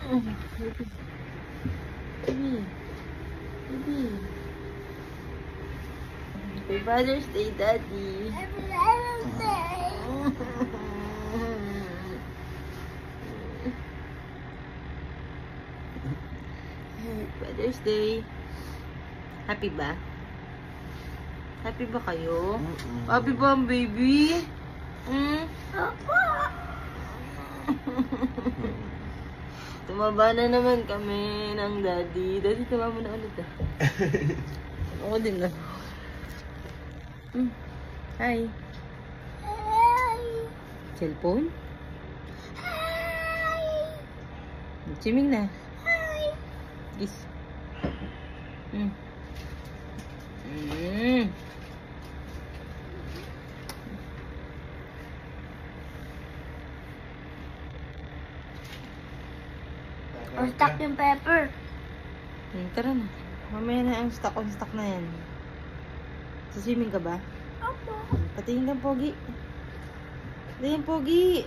Baby. Baby. Happy Father's Day, Daddy. Happy Father's Day. Happy Father's Day. Happy ba? Happy ba kayo? Happy ba ang baby? Tumaba na naman kami ng daddy. Daddy, tawa mo na ulit ah. Ako din na. Hi. Hi. Cellphone? Hi. Chiming na. Hi. Kiss. O, stuck yung pepper. Tara na. Mamaya na ang stock on stock na yan. Saswimming ka ba? Opo. Patingin kang pogi. Patingin pogi.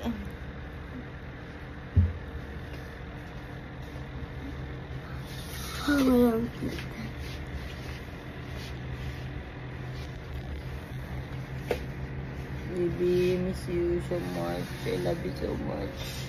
Baby, miss you so much. I love you so much.